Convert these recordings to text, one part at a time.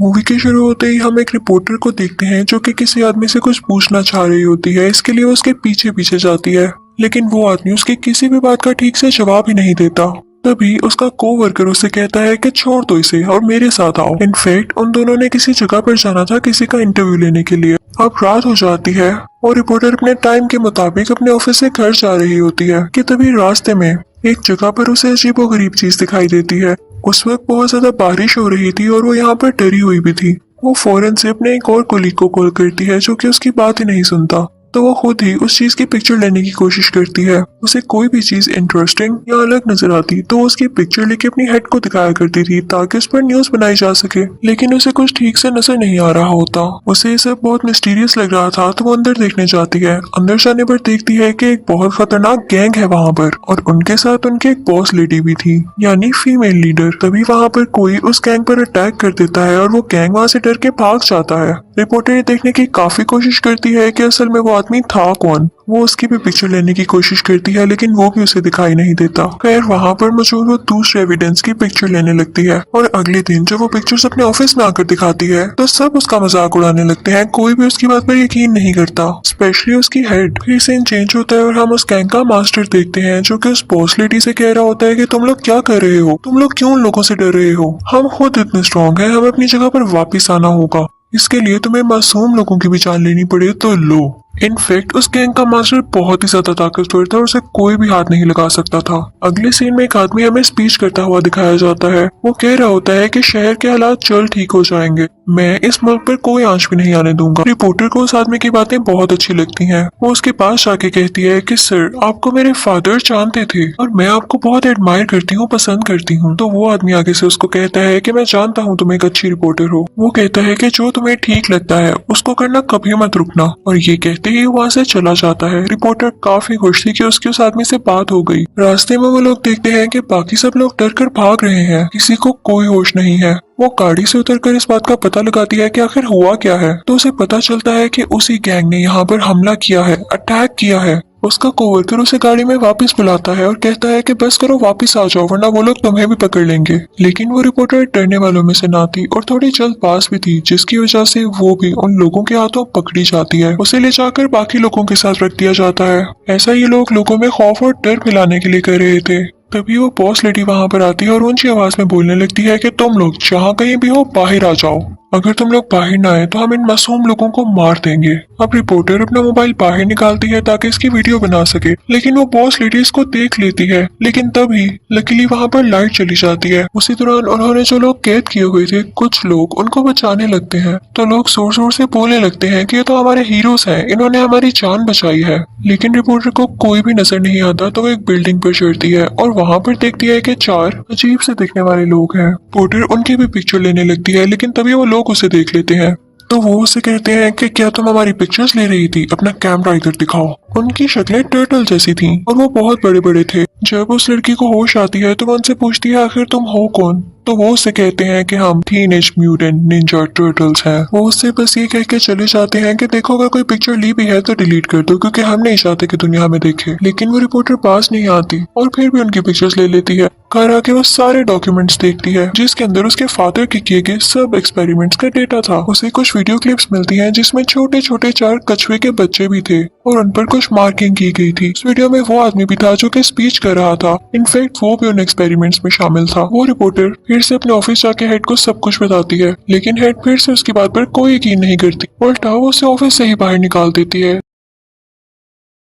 Movie के शुरू होते ही हम एक रिपोर्टर को देखते हैं जो कि किसी आदमी से कुछ पूछना चाह रही होती है। इसके लिए वो उसके पीछे पीछे जाती है, लेकिन वो आदमी उसकी किसी भी बात का ठीक से जवाब ही नहीं देता। तभी उसका कोवर्कर उसे कहता है कि छोड़ दो इसे और मेरे साथ आओ। इनफैक्ट उन दोनों ने किसी जगह पर जाना था किसी का इंटरव्यू लेने के लिए। अब रात हो जाती है और रिपोर्टर अपने टाइम के मुताबिक अपने ऑफिस से घर जा रही होती है कि तभी रास्ते में एक जगह पर उसे अजीबोगरीब चीज दिखाई देती है। उस वक्त बहुत ज्यादा बारिश हो रही थी और वो यहाँ पर डरी हुई भी थी। वो फौरन से अपने एक और कोलीग को कॉल करती है जो कि उसकी बात ही नहीं सुनता। तो वो खुद ही उस चीज की पिक्चर लेने की कोशिश करती है। उसे कोई भी चीज इंटरेस्टिंग या अलग नजर आती तो उसकी पिक्चर लेके अपनी हेड को दिखाया करती थी ताकि उस पर न्यूज बनाई जा सके, लेकिन उसे कुछ ठीक से नजर नहीं आ रहा होता। उसे ये सब बहुत मिस्टीरियस लग रहा था तो वो अंदर देखने जाती है। अंदर जाने पर देखती है कि एक बहुत खतरनाक गैंग है वहाँ पर और उनके साथ उनके एक बॉस लेडी भी थी, यानी फीमेल लीडर। तभी वहाँ पर कोई उस गैंग पर अटैक कर देता है और वो गैंग वहाँ से डर के भाग जाता है। रिपोर्टर ये देखने की काफी कोशिश करती है कि असल में वो आदमी था कौन। वो उसकी भी पिक्चर लेने की कोशिश करती है लेकिन वो भी उसे दिखाई नहीं देता। खैर वहाँ पर मौजूद वो दूसरे एविडेंस की पिक्चर लेने लगती है और अगले दिन जब वो पिक्चर्स अपने ऑफिस में आकर दिखाती है तो सब उसका मजाक उड़ाने लगते हैं। कोई भी उसकी बात पर यकीन नहीं करता, स्पेशली उसकी हेड। फिर सीन चेंज होता है और हम उस गैंग का मास्टर देखते हैं जो कि उस बॉस लेडी से कह रहा होता है कि तुम लोग क्या कर रहे हो, तुम लोग क्यों उन लोगों से डर रहे हो, हम खुद इतने स्ट्रॉन्ग हैं, हमें अपनी जगह पर वापिस आना होगा, इसके लिए तुम्हें मासूम लोगों की भी जान लेनी पड़े तो लो। इनफैक्ट उस गैंग का मास्टर बहुत ही ज्यादा ताकतवर था और उसे कोई भी हाथ नहीं लगा सकता था। अगले सीन में एक आदमी हमें स्पीच करता हुआ दिखाया जाता है। वो कह रहा होता है कि शहर के हालात जल्द ठीक हो जाएंगे, मैं इस मुल्क पर कोई आंच भी नहीं आने दूंगा। रिपोर्टर को उस आदमी की बातें बहुत अच्छी लगती हैं। वो उसके पास जाके कहती है कि सर आपको मेरे फादर जानते थे और मैं आपको बहुत एडमायर करती हूँ, पसंद करती हूँ। तो वो आदमी आगे से उसको कहता है कि मैं जानता हूँ तुम एक अच्छी रिपोर्टर हो। वो कहता है कि जो तुम्हें ठीक लगता है उसको करना, कभी मत रुकना। और ये कहते ही वहाँ से चला जाता है। रिपोर्टर काफी खुश थी कि उसकी उस आदमी से बात हो गई। रास्ते में वो लोग देखते हैं कि बाकी सब लोग डर कर भाग रहे हैं, किसी को कोई होश नहीं है। वो गाड़ी से उतरकर इस बात का पता लगाती है कि आखिर हुआ क्या है। तो उसे पता चलता है कि उसी गैंग ने यहाँ पर हमला किया है, अटैक किया है। उसका कोवर्कर उसे गाड़ी में वापस बुलाता है और कहता है कि बस करो, वापस आ जाओ वरना वो लोग तुम्हें भी पकड़ लेंगे। लेकिन वो रिपोर्टर डरने वालों में से ना थी और थोड़ी जल्दबाज भी थी, जिसकी वजह से वो भी उन लोगों के हाथों पकड़ी जाती है। उसे ले जाकर बाकी लोगों के साथ रख दिया जाता है। ऐसा ये लोग लोगों में खौफ और डर फैलाने के लिए कर रहे थे। तभी वो बॉस लेडी वहां पर आती है और ऊंची आवाज में बोलने लगती है कि तुम लोग जहाँ कहीं भी हो बाहर आ जाओ, अगर तुम लोग बाहर ना आए तो हम इन मासूम लोगों को मार देंगे। अब रिपोर्टर अपना मोबाइल बाहर निकालती है ताकि इसकी वीडियो बना सके, लेकिन वो बॉस लेडी इसको देख लेती है। लेकिन तभी लकीली वहां पर लाइट चली जाती है। उसी दौरान उन्होंने जो लोग कैद किए हुए थे, कुछ लोग उनको बचाने लगते हैं। तो लोग जोर जोर से बोलने लगते हैं कि ये तो हमारे हीरोज हैं, इन्होंने हमारी जान बचाई है। लेकिन रिपोर्टर को कोई भी नजर नहीं आता तो वो एक बिल्डिंग पर चढ़ती है और वहां पर देखती है कि 4 अजीब से दिखने वाले लोग हैं। रिपोर्टर उनकी भी पिक्चर लेने लगती है, लेकिन तभी वो लोग उसे देख लेते हैं। तो वो उसे कहते हैं कि क्या तुम हमारी पिक्चर्स ले रही थी, अपना कैमरा इधर दिखाओ। उनकी शक्लें टर्टल जैसी थीं और वो बहुत बड़े बड़े थे। जब उस लड़की को होश आती है तो वो उनसे पूछती है आखिर तुम हो कौन। तो वो उससे कहते हैं कि हम टीनेज म्यूटेंट निंजा टर्टल्स हैं। वो उससे बस ये कह के चले जाते हैं कि देखो अगर कोई पिक्चर ली भी है तो डिलीट कर दो, क्योंकि हम नहीं चाहते कि दुनिया में देखे। लेकिन वो रिपोर्टर पास नहीं आती और फिर भी उनकी पिक्चर्स ले लेती है। घर आके वो सारे डॉक्यूमेंट्स देखती है जिसके अंदर उसके फादर के किए गए सब एक्सपेरिमेंट्स का डेटा था। उसे कुछ वीडियो क्लिप्स मिलती हैं जिसमें छोटे छोटे 4 कछुए के बच्चे भी थे और उन पर कुछ मार्किंग की गई थी। इस वीडियो में वो आदमी भी था जो कि स्पीच कर रहा था। इनफैक्ट वो भी उन एक्सपेरिमेंट्स में शामिल था। वो रिपोर्टर फिर से अपने ऑफिस जाके हेड को सब कुछ बताती है, लेकिन हेड फिर से उसकी बात पर कोई यकीन नहीं करती, उल्टा वो उसे ऑफिस से ही बाहर निकाल देती है।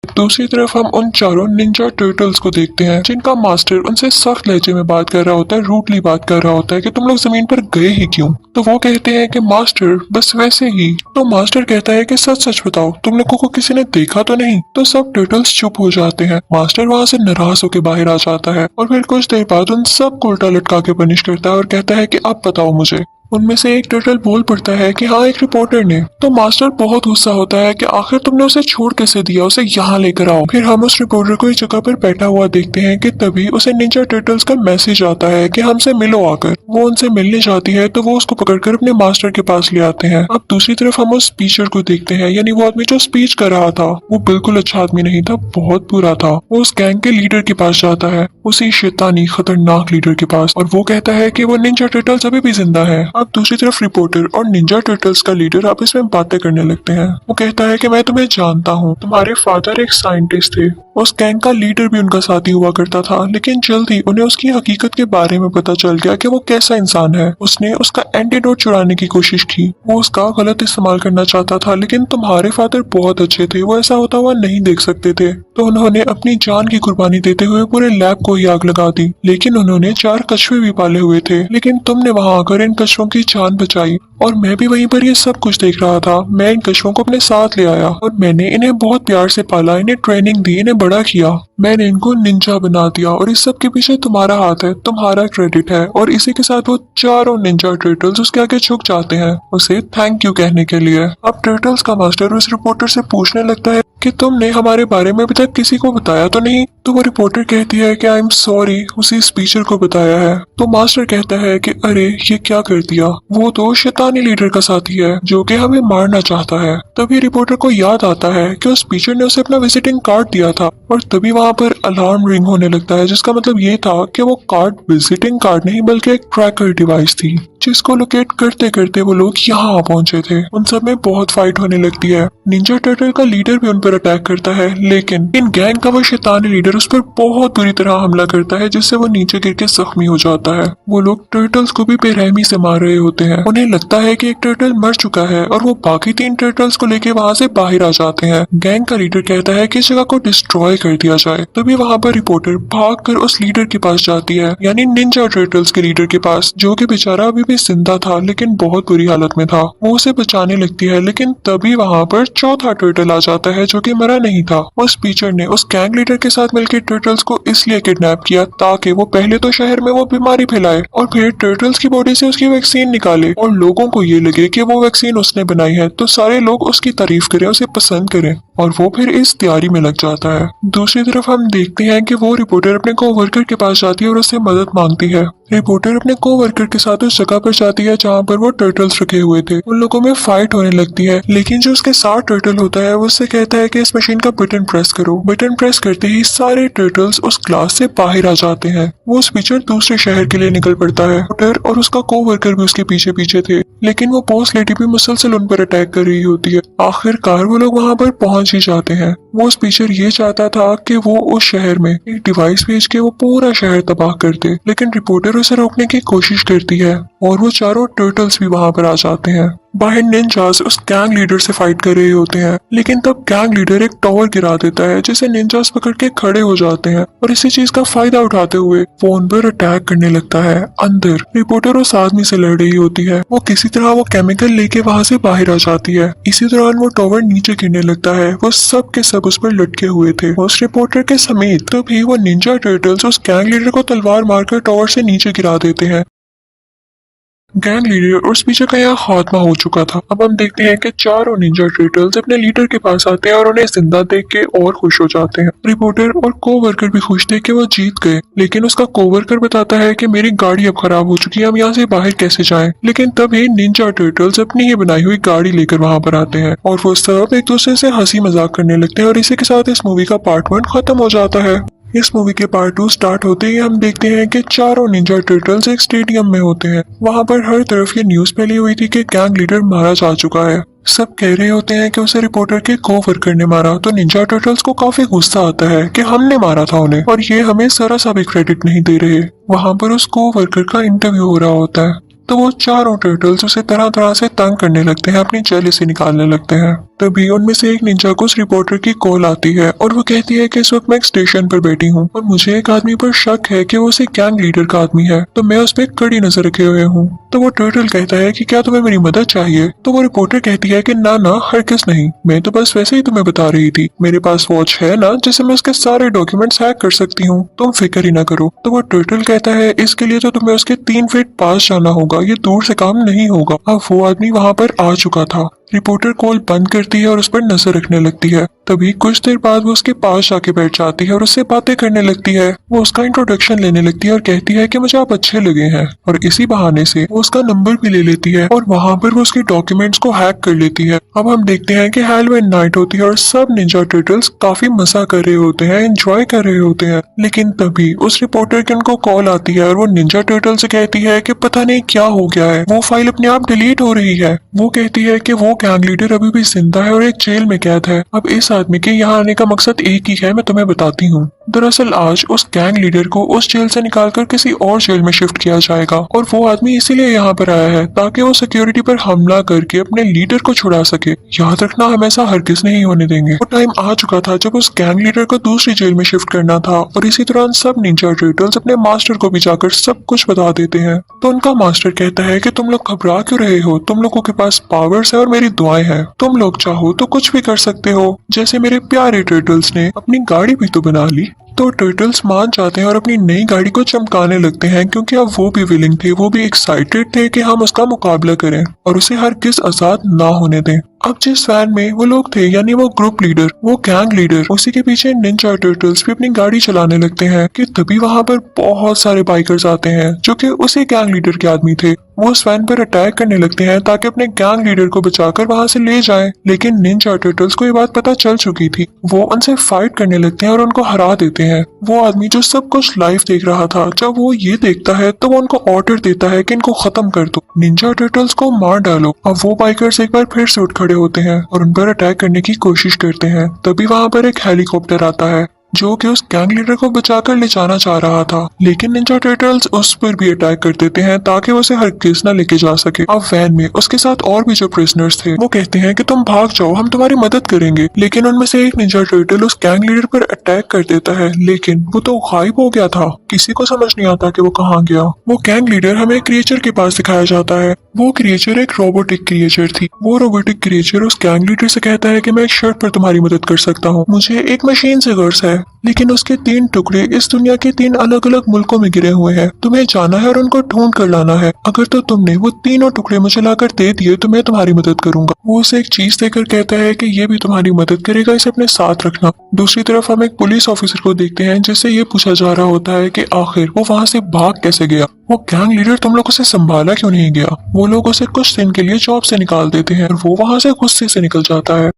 दूसरी तरफ हम उन 4 निंजा टर्टल्स को देखते हैं जिनका मास्टर उनसे सख्त लहजे में बात कर रहा होता है, रूडली बात कर रहा होता है कि तुम लोग जमीन पर गए ही क्यों। तो वो कहते हैं कि मास्टर बस वैसे ही। तो मास्टर कहता है कि सच सच बताओ, तुम लोगों को किसी ने देखा तो नहीं। तो सब टर्टल्स चुप हो जाते हैं। मास्टर वहाँ से नाराज होकर बाहर आ जाता है और फिर कुछ देर बाद उन सबको उल्टा लटका के पनिश करता है और कहता है कि अब बताओ मुझे। उनमें से एक टर्टल बोल पड़ता है कि हाँ, एक रिपोर्टर ने। तो मास्टर बहुत गुस्सा होता है कि आखिर तुमने उसे छोड़ कैसे दिया, उसे यहाँ लेकर आओ। फिर हम उस रिपोर्टर को एक जगह पर बैठा हुआ देखते हैं कि तभी उसे निंजा टर्टल्स का मैसेज आता है कि हमसे मिलो आकर। वो उनसे मिलने जाती है तो वो उसको पकड़कर अपने मास्टर के पास ले आते हैं। अब दूसरी तरफ हम उस स्पीचर को देखते हैं, यानी वो आदमी जो स्पीच कर रहा था वो बिल्कुल अच्छा आदमी नहीं था, बहुत बुरा था। वो उस गैंग के लीडर के पास जाता है, उसी शैतानी खतरनाक लीडर के पास, और वो कहता है कि वो निंजा टर्टल्स अभी भी जिंदा है। अब दूसरी तरफ रिपोर्टर और निंजा टर्टल्स का लीडर आपस में बातें करने लगते हैं। वो कहता है कि मैं तुम्हें जानता हूँ, तुम्हारे फादर एक साइंटिस्ट थे। उस गैंग का लीडर भी उनका साथी हुआ करता था, लेकिन जल्द ही उन्हें उसकी हकीकत के बारे में पता चल गया कि वो कैसा इंसान है। उसने उसका एंटीडोट चुराने की कोशिश की, वो उसका गलत इस्तेमाल करना चाहता था, लेकिन तुम्हारे फादर बहुत अच्छे थे, वो ऐसा होता हुआ नहीं देख सकते थे, तो उन्होंने अपनी जान की कुर्बानी देते हुए पूरे लैब को ही आग लगा दी। लेकिन उन्होंने 4 कछुए भी पाले हुए थे, लेकिन तुमने वहां आकर इन कछुओं की जान बचाई और मैं भी वहीं पर ये सब कुछ देख रहा था। मैं इन कछुओं को अपने साथ ले आया और मैंने इन्हें बहुत प्यार से पाला, इन्हें ट्रेनिंग दी, इन्हें बड़ा किया, मैंने इनको निंजा बना दिया और इस सब के पीछे तुम्हारा हाथ है, तुम्हारा क्रेडिट है। और इसी के साथ वो चारों निंजा टर्टल्स उसके आगे झुक जाते हैं उसे थैंक यू कहने के लिए। अब टर्टल्स का मास्टर उस रिपोर्टर से पूछने लगता है कि तुमने हमारे बारे में अभी तक किसी को बताया तो नहीं। तो वो रिपोर्टर कहती है कि आई एम सॉरी, उसी स्पीचर को बताया है। तो मास्टर कहता है कि अरे ये क्या कर दिया, वो तो शैतानी लीडर का साथी है जो कि हमें मारना चाहता है। तभी रिपोर्टर को याद आता है कि उस स्पीचर ने उसे अपना विजिटिंग कार्ड दिया था और तभी वहां पर अलार्म रिंग होने लगता है, जिसका मतलब ये था कि वो कार्ड विजिटिंग कार्ड नहीं बल्कि एक ट्रैकर डिवाइस थी, जिसको लोकेट करते करते वो लोग यहाँ पहुंचे थे। उन सब में बहुत फाइट होने लगती है। निंजा टर्टल का लीडर भी उन पर अटैक करता है, लेकिन इन गैंग का वो शैतानी लीडर उस पर बहुत बुरी तरह हमला करता है, जिससे वो नीचे गिर के जख्मी हो जाता है। वो लोग टर्टल्स को भी बेरहमी से मार रहे होते हैं। उन्हें लगता है कि एक टर्टल मर चुका है और वो बाकी 3 टर्टल्स को लेके वहाँ से बाहर आ जाते हैं। गैंग का लीडर कहता है कि इस जगह को डिस्ट्रॉय कर दिया जाए। तभी वहाँ पर रिपोर्टर भागकर उस लीडर के पास जाती है, यानी निंजा टर्टल्स के लीडर के पास, जो कि बेचारा अभी भी जिंदा था लेकिन बहुत बुरी हालत में था। वो उसे बचाने लगती है, लेकिन तभी वहाँ पर चौथा टर्टल आ जाता है जो कि मरा नहीं था। उस टीचर ने उस गैंग लीडर के साथ मिलकर टर्टल्स को इसलिए किडनैप किया ताकि वो पहले तो शहर में वो बीमारी फैलाए और फिर टर्टल्स की बॉडी से उसकी वैक्सीन निकाले और लोगों को ये लगे कि वो वैक्सीन उसने बनाई है, तो सारे लोग उसकी तारीफ करें, उसे पसंद करें और वो फिर इस तैयारी में लग जाता है। दूसरी तरफ हम देखते हैं कि वो रिपोर्टर अपने कोवर्कर के पास जाती है और उससे मदद मांगती है। रिपोर्टर अपने कोवर्कर के साथ उस जगह पर जाती है जहाँ पर वो टर्टल्स रखे हुए थे। उन लोगों में फाइट होने लगती है, लेकिन जो उसके साथ टर्टल होता है वो उससे कहता है कि इस मशीन का बटन प्रेस करो। बटन प्रेस करते ही सारे टर्टल्स उस क्लास से बाहर आ जाते हैं। वो स्पीचर दूसरे शहर के लिए निकल पड़ता है। रिपोर्टर और उसका कोवर्कर भी उसके पीछे पीछे थे, लेकिन वो बॉस लेडी भी मुसलसल उन पर अटैक कर रही होती है। आखिरकार वो लोग वहाँ पर पहुंच ही जाते हैं। वो स्पीचर ये चाहता था कि वो उस शहर में एक डिवाइस भेज के वो पूरा शहर तबाह कर दे, लेकिन रिपोर्टर उसे रोकने की कोशिश करती है और वो चारों टर्टल्स भी वहाँ पर आ जाते हैं। बाहर निंजास उस गैंग लीडर से फाइट कर रहे होते हैं, लेकिन तब गैंग लीडर एक टावर गिरा देता है जिसे निंजास पकड़ के खड़े हो जाते हैं और इसी चीज का फायदा उठाते हुए वो उन पर अटैक करने लगता है। अंदर रिपोर्टर उस आदमी से लड़ रही होती है। वो किसी तरह वो केमिकल लेके वहाँ से बाहर आ जाती है। इसी दौरान वो टावर नीचे गिरने लगता है। वो सब के सब उस पर लटके हुए थे, उस रिपोर्टर के समेत। तभी वो निंजा टर्टल्स उस गैंग लीडर को तलवार मारकर टावर से नीचे गिरा देते हैं। गैंग लीडर और स्पीचर का यहाँ खात्मा हो चुका था। अब हम देखते हैं कि चारों निंजा टर्टल्स अपने लीडर के पास आते हैं और उन्हें जिंदा देख के और खुश हो जाते हैं। रिपोर्टर और कोवर्कर भी खुश थे कि वो जीत गए, लेकिन उसका कोवर्कर बताता है कि मेरी गाड़ी अब खराब हो चुकी है, हम यहाँ से बाहर कैसे जाएं? लेकिन तभी निंजा टर्टल्स अपनी ही बनाई हुई गाड़ी लेकर वहाँ पर आते हैं और वो सब एक दूसरे से हंसी मजाक करने लगते हैं और इसी के साथ इस मूवी का पार्ट 1 खत्म हो जाता है। इस मूवी के पार्ट 2 स्टार्ट होते ही हम देखते हैं कि चारों निंजा टर्टल्स एक स्टेडियम में होते हैं। वहाँ पर हर तरफ ये न्यूज फैली हुई थी कि गैंग लीडर मारा जा चुका है। सब कह रहे होते हैं कि उसे रिपोर्टर के कोवर्कर ने मारा, तो निंजा टर्टल्स को काफी गुस्सा आता है कि हमने मारा था उन्हें और ये हमें जरा सा भी क्रेडिट नहीं दे रहे। वहाँ पर उस कोवर्कर का इंटरव्यू हो रहा होता है, तो वो चारों टर्टल्स उसे तरह तरह से तंग करने लगते हैं, अपनी जेल से निकालने लगते हैं। तभी उनमें से एक निंजा को उस रिपोर्टर की कॉल आती है और वो कहती है कि इस वक्त मैं एक स्टेशन पर बैठी हूँ और मुझे एक आदमी पर शक है कि वो उसे गैंग लीडर का आदमी है, तो मैं उस पर कड़ी नजर रखे हुए हूँ। तो वो टर्टल कहता है कि क्या तुम्हें मेरी मदद चाहिए? तो वो रिपोर्टर कहती है कि ना हरगिज नहीं, मैं तो बस वैसे ही तुम्हें बता रही थी। मेरे पास वॉच है ना, जिससे मैं उसके सारे डॉक्यूमेंट्स हैक कर सकती हूँ, तुम फिक्र ही ना करो। तो वो टर्टल कहता है इसके लिए तो तुम्हें उसके 3 फीट पास जाना होगा, ये दूर से काम नहीं होगा। अब वो आदमी वहाँ पर आ चुका था। रिपोर्टर कॉल बंद करती है और उस पर नजर रखने लगती है। तभी कुछ देर बाद वो उसके पास जाके बैठ जाती है और उससे बातें करने लगती है। वो उसका इंट्रोडक्शन लेने लगती है और कहती है कि मुझे आप अच्छे लगे हैं, और इसी बहाने से वो उसका नंबर भी ले लेती है और वहां पर वो उसके डॉक्यूमेंट्स को हैक कर लेती है। अब हम देखते हैं कि हैलोवीन नाइट होती है और सब निंजा टर्टल्स काफी मजा कर रहे होते हैं, एंजॉय कर रहे होते हैं। लेकिन तभी उस रिपोर्टर की उनको कॉल आती है और वो निंजा टर्टल से कहती है कि पता नहीं क्या हो गया है, वो फाइल अपने आप डिलीट हो रही है। वो कहती है कि वो गैंग लीडर अभी भी जिंदा है और एक जेल में कैद है। अब इस आदमी के यहाँ आने का मकसद एक ही है, मैं तुम्हें बताती हूँ। दरअसल आज उस गैंग लीडर को उस जेल से निकालकर किसी और जेल में शिफ्ट किया जाएगा, और वो आदमी इसीलिए यहाँ पर आया है ताकि वो सिक्योरिटी पर हमला करके अपने लीडर को छुड़ा सके। याद रखना, हम ऐसा हरगिज नहीं होने देंगे। वो टाइम आ चुका था जब उस गैंग लीडर को दूसरी जेल में शिफ्ट करना था, और इसी दौरान सब निंजा टर्टल्स अपने मास्टर को भी जाकर सब कुछ बता देते हैं। तो उनका मास्टर कहता है कि तुम लोग घबरा क्यों रहे हो, तुम लोगों के पास पावर्स है और मेरी दुआएं हैं, तुम लोग चाहो तो कुछ भी कर सकते हो। जैसे मेरे प्यारे टर्टल्स ने अपनी गाड़ी भी तो बना ली। तो टर्टल्स मान जाते हैं और अपनी नई गाड़ी को चमकाने लगते हैं, क्योंकि अब वो भी विलिंग थे, वो भी एक्साइटेड थे कि हम उसका मुकाबला करें और उसे हर किस आजाद ना होने दें। अब जिस वैन में वो लोग थे, यानी वो ग्रुप लीडर, वो गैंग लीडर, उसी के पीछे निंजा टर्टल्स भी अपनी गाड़ी चलाने लगते हैं कि तभी वहां पर बहुत सारे बाइकर्स आते हैं जो कि उसी गैंग लीडर के आदमी थे। वो उस वैन पर अटैक करने लगते हैं ताकि अपने गैंग लीडर को बचाकर वहां से ले जाएं, लेकिन निंजा टर्टल्स को ये बात पता चल चुकी थी। वो उनसे फाइट करने लगते हैं और उनको हरा देते हैं। वो आदमी जो सब कुछ लाइव देख रहा था, जब वो ये देखता है तो वो उनको ऑर्डर देता है कि इनको खत्म कर दो, निंजा टर्टल्स को मार डालो। अब वो बाइकर्स एक बार फिर से उठ खड़े होते हैं और उन पर अटैक करने की कोशिश करते हैं। तभी वहां पर एक हेलीकॉप्टर आता है जो कि उस गैंग लीडर को बचाकर ले जाना चाह रहा था, लेकिन निंजा टर्टल्स उस पर भी अटैक कर देते हैं ताकि वो उसे हरगिज न लेके जा सके। अब वैन में उसके साथ और भी जो प्रिजनर्स थे वो कहते हैं कि तुम भाग जाओ, हम तुम्हारी मदद करेंगे, लेकिन उनमें से एक निंजा टर्टल उस गैंग लीडर पर अटैक कर देता है, लेकिन वो तो गायब हो गया था, किसी को समझ नहीं आता कि वो कहाँ गया। वो गैंग लीडर हमें क्रिएचर के पास दिखाया जाता है। वो क्रिएचर एक रोबोटिक क्रिएचर थी। वो रोबोटिक क्रिएचर उस गैंग लीडर से कहता है कि मैं एक शर्त पर तुम्हारी मदद कर सकता हूँ, मुझे एक मशीन से गर्ज है, लेकिन उसके 3 टुकड़े इस दुनिया के 3 अलग अलग मुल्कों में गिरे हुए हैं, तुम्हें जाना है और उनको ढूंढ कर लाना है। अगर तो तुमने वो तीनों टुकड़े मुझे लाकर दे दिए तो मैं तुम्हारी मदद करूंगा। वो उसे एक चीज देकर कहता है कि ये भी तुम्हारी मदद करेगा, इसे अपने साथ रखना। दूसरी तरफ हम एक पुलिस ऑफिसर को देखते हैं जिससे ये पूछा जा रहा होता है कि आखिर वो वहां से भाग कैसे गया, वो गैंग लीडर तुम लोग उसे संभाला क्यों नहीं गया। वो लोग उसे कुछ दिन के लिए जॉब से निकाल देते हैं और वो वहां से गुस्से से निकल जाता है।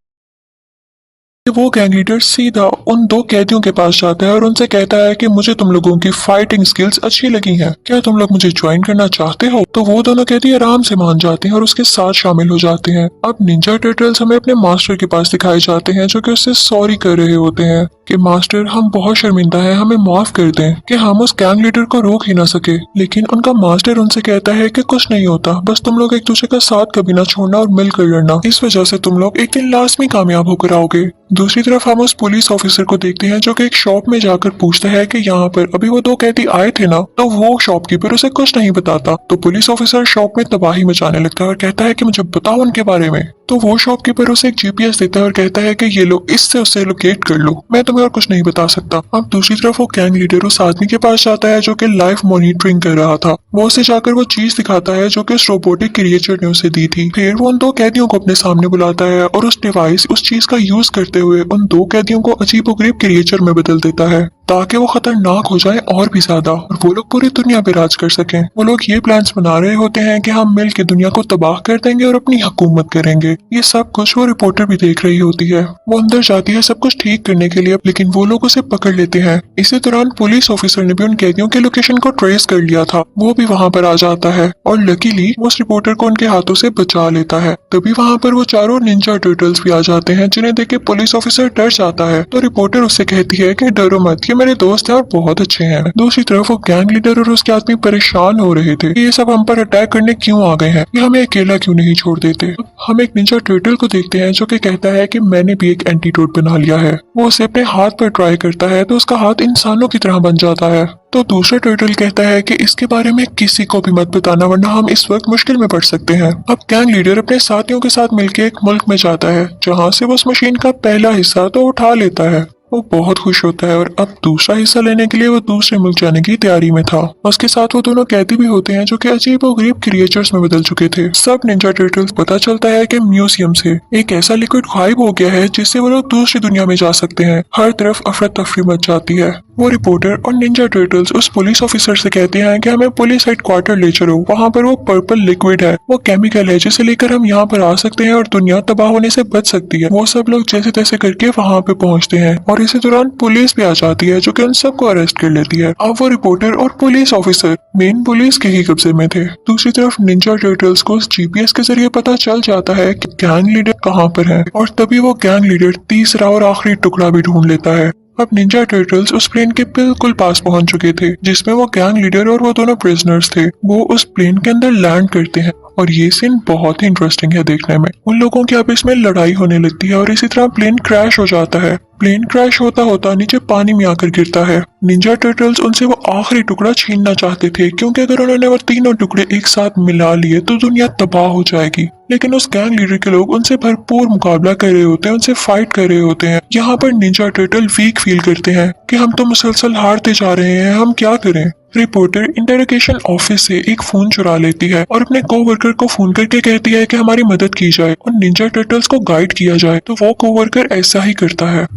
वो गैंग लीडर सीधा उन 2 कैदियों के पास जाता है और उनसे कहता है कि मुझे तुम लोगों की फाइटिंग स्किल्स अच्छी लगी हैं, क्या तुम लोग मुझे ज्वाइन करना चाहते हो। तो वो दोनों कैदी आराम से मान जाते हैं और उसके साथ शामिल हो जाते हैं। अब निंजा टर्टल्स हमें अपने मास्टर के पास दिखाए जाते हैं जो कि उससे सॉरी कर रहे होते हैं कि मास्टर हम बहुत शर्मिंदा हैं, हमें माफ कर दें कि हम उस गैंग लीडर को रोक ही ना सके। लेकिन उनका मास्टर उनसे कहता है कि कुछ नहीं होता, बस तुम लोग एक दूसरे का साथ कभी ना छोड़ना और मिलकर लड़ना, इस वजह से तुम लोग एक दिन लाजमी कामयाब होकर आओगे। दूसरी तरफ हम उस पुलिस ऑफिसर को देखते हैं जो कि एक शॉप में जाकर पूछता है कि यहाँ पर अभी वो 2 कैदी आए थे ना, तो वो शॉपकीपर उसे कुछ नहीं बताता। तो पुलिस ऑफिसर शॉप में तबाही मचाने लगता है और कहता है कि मुझे बताओ उनके बारे में। तो वो शॉपकीपर उसे एक जीपीएस देता है और कहता है कि ये लो, इससे उससे लोकेट कर लो, मैं तुम्हें और कुछ नहीं बता सकता। अब दूसरी तरफ वो गैंग लीडर उस आदमी के पास जाता है जो कि लाइव मॉनिटरिंग कर रहा था। वो उसे जाकर वो चीज दिखाता है जो कि उस रोबोटिक क्रिएचर ने उसे दी थी। फिर वो उन 2 कैदियों को अपने सामने बुलाता है और उस डिवाइस, उस चीज का यूज करते हुए उन 2 कैदियों को अजीबोगरीब क्रिएचर में बदल देता है ताकि वो खतरनाक हो जाए और भी ज्यादा, और वो लोग पूरी दुनिया पे राज कर सकें। वो लोग ये प्लान्स बना रहे होते हैं कि हम मिल के दुनिया को तबाह कर देंगे और अपनी हुकूमत करेंगे। ये सब कुछ वो रिपोर्टर भी देख रही होती है। वो अंदर जाती है सब कुछ ठीक करने के लिए, लेकिन वो लोग उसे पकड़ लेते हैं। इसी दौरान पुलिस ऑफिसर ने भी उन कैदियों के लोकेशन को ट्रेस कर लिया था। वो भी वहाँ पर आ जाता है और लकीली उस रिपोर्टर को उनके हाथों से बचा लेता है। तभी वहाँ पर वो चारों निंजा टर्टल्स भी आ जाते हैं जिन्हें देख के पुलिस ऑफिसर डर जाता है। तो रिपोर्टर उससे कहती है कि डरो मत, ये मेरे दोस्त है और बहुत अच्छे हैं। दूसरी तरफ वो गैंग लीडर और उसके आदमी परेशान हो रहे थे कि ये सब हम पर अटैक करने क्यों आ गए हैं, ये हमें अकेला क्यों नहीं छोड़ देते। हम एक निंजा टर्टल को देखते हैं जो कि कहता है कि मैंने भी एक एंटीडोट बना लिया है। वो उसे अपने हाथ पर ट्राई करता है तो उसका हाथ इंसानों की तरह बन जाता है। तो दूसरा टर्टल कहता है कि इसके बारे में किसी को भी मत बताना, वरना हम इस वक्त मुश्किल में पड़ सकते हैं। अब गैंग लीडर अपने साथियों के साथ मिलकर एक मुल्क में जाता है जहाँ से वो उस मशीन का पहला हिस्सा तो उठा लेता है। वो बहुत खुश होता है और अब दूसरा हिस्सा लेने के लिए वो दूसरे मुल्क जाने की तैयारी में था। उसके साथ वो दोनों कैदी भी होते हैं जो कि अजीब और गरीब क्रिएचर्स में बदल चुके थे। सब निंजा टर्टल्स पता चलता है कि म्यूजियम से एक ऐसा लिक्विड गायब हो गया है जिससे वो लोग दूसरी दुनिया में जा सकते हैं। हर तरफ अफरा तफरी मच जाती है। वो रिपोर्टर और निंजा टर्टल्स उस पुलिस ऑफिसर से कहते हैं कि हमें पुलिस हेडक्वार्टर ले चलो, वहाँ पर वो पर्पल लिक्विड है, वो केमिकल है जिसे लेकर हम यहाँ पर आ सकते हैं और दुनिया तबाह होने से बच सकती है। वो सब लोग जैसे तैसे करके वहाँ पे पहुँचते हैं और इसी दौरान पुलिस भी आ जाती है जो कि उन सबको अरेस्ट कर लेती है। अब वो रिपोर्टर और पुलिस ऑफिसर मेन पुलिस के ही कब्जे में थे। दूसरी तरफ निंजा टर्टल्स को जीपीएस के जरिए पता चल जाता है कि गैंग लीडर कहाँ पर है और तभी वो गैंग लीडर तीसरा और आखिरी टुकड़ा भी ढूंढ लेता है। अब निंजा टर्टल्स उस प्लेन के बिल्कुल पास पहुंच चुके थे जिसमें वो गैंग लीडर और वो दोनों प्रिजनर्स थे। वो उस प्लेन के अंदर लैंड करते हैं और ये सीन बहुत ही इंटरेस्टिंग है देखने में। उन लोगों की आपस में लड़ाई होने लगती है और इसी तरह प्लेन क्रैश हो जाता है। प्लेन क्रैश होता होता नीचे पानी में आकर गिरता है। निंजा टर्टल्स उनसे वो आखिरी टुकड़ा छीनना चाहते थे क्योंकि अगर उन्होंने वो तीनों टुकड़े एक साथ मिला लिए तो दुनिया तबाह हो जाएगी। लेकिन उस गैंग लीडर के लोग उनसे भरपूर मुकाबला कर रहे होते हैं, उनसे फाइट कर रहे होते हैं। यहाँ पर निंजा टर्टल वीक फील करते हैं कि हम तो मुसलसल हारते जा रहे हैं, हम क्या करें। रिपोर्टर इंटरोगेशन ऑफिस से एक फोन चुरा लेती है और अपने कोवर्कर को फोन करके कहती है कि हमारी मदद की जाए और निंजा टर्टल्स को गाइड किया जाए, तो वो कोवर्कर ऐसा ही करता है।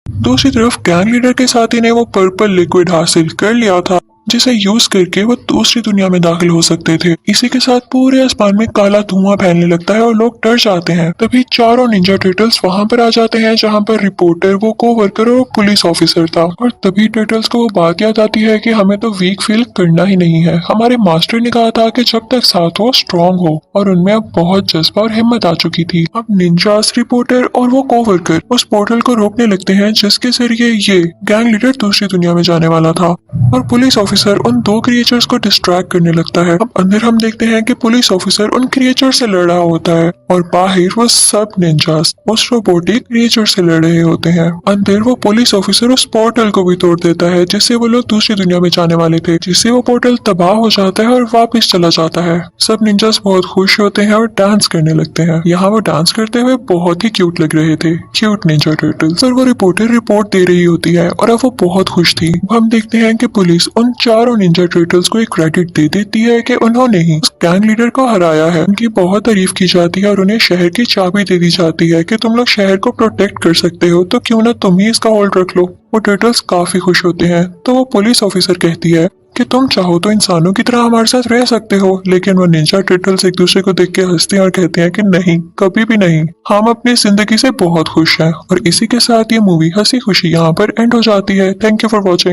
दूसरी तरफ गैंग लीडर के साथी ने वो पर्पल लिक्विड हासिल कर लिया था जिसे यूज करके वो दूसरी दुनिया में दाखिल हो सकते थे। इसी के साथ पूरे आसमान में काला धुआं फैलने लगता है और लोग डर जाते हैं। तभी चारों निंजा टर्टल्स वहां पर आ जाते हैं जहां पर रिपोर्टर, वो कोवर्कर और पुलिस ऑफिसर था। और तभी टर्टल्स को वो बात याद आती है कि हमें तो वीक फील करना ही नहीं है। हमारे मास्टर ने कहा था कि जब तक साथ हो स्ट्रांग हो, और उनमें अब बहुत जज्बा और हिम्मत आ चुकी थी। अब निंजास, रिपोर्टर और वो कोवर्कर उस पोर्टल को रोकने लगते हैं जिसके जरिए ये गैंग लीडर दूसरी दुनिया में जाने वाला था और पुलिस ऑफिसर उन दो क्रिएचर्स को डिस्ट्रैक्ट करने लगता है। अब अंदर हम देखते हैं कि पुलिस ऑफिसर उन क्रिएचर से लड़ रहा होता है और बाहर वो सब निंजास उस रोबोटिक क्रिएचर से लड़ रहे होते हैं। अंदर वो पुलिस ऑफिसर उस पोर्टल को भी तोड़ देता है जिससे वो लोग दूसरी दुनिया में जाने वाले थे, जिससे वो पोर्टल तबाह हो जाता है और वापस चला जाता है। सब निंजास बहुत खुश होते हैं और डांस करने लगते हैं। यहाँ वो डांस करते हुए बहुत ही क्यूट लग रहे थे, क्यूट निंजा टर्टल्स। और वो रिपोर्टर रिपोर्ट दे रही होती है और अब वो बहुत खुश थी। हम देखते हैं कि पुलिस उन चारों निंजा टर्टल्स को एक क्रेडिट दे देती है कि उन्होंने ही उस गैंग लीडर को हराया है। उनकी बहुत तारीफ की जाती है और उन्हें शहर की चाबी दे दी जाती है कि तुम लोग शहर को प्रोटेक्ट कर सकते हो, तो क्यों ना तुम ही इसका होल्ड रख लो। वो टर्टल्स काफी खुश होते हैं। तो वो पुलिस ऑफिसर कहती है कि तुम चाहो तो इंसानों की तरह हमारे साथ रह सकते हो, लेकिन वो निंजा टर्टल्स एक दूसरे को देख के हंसते हैं और कहते हैं कि नहीं, कभी भी नहीं, हम अपनी जिंदगी से बहुत खुश हैं। और इसी के साथ ये मूवी हंसी खुशी यहाँ पर एंड हो जाती है। Thank you for watching.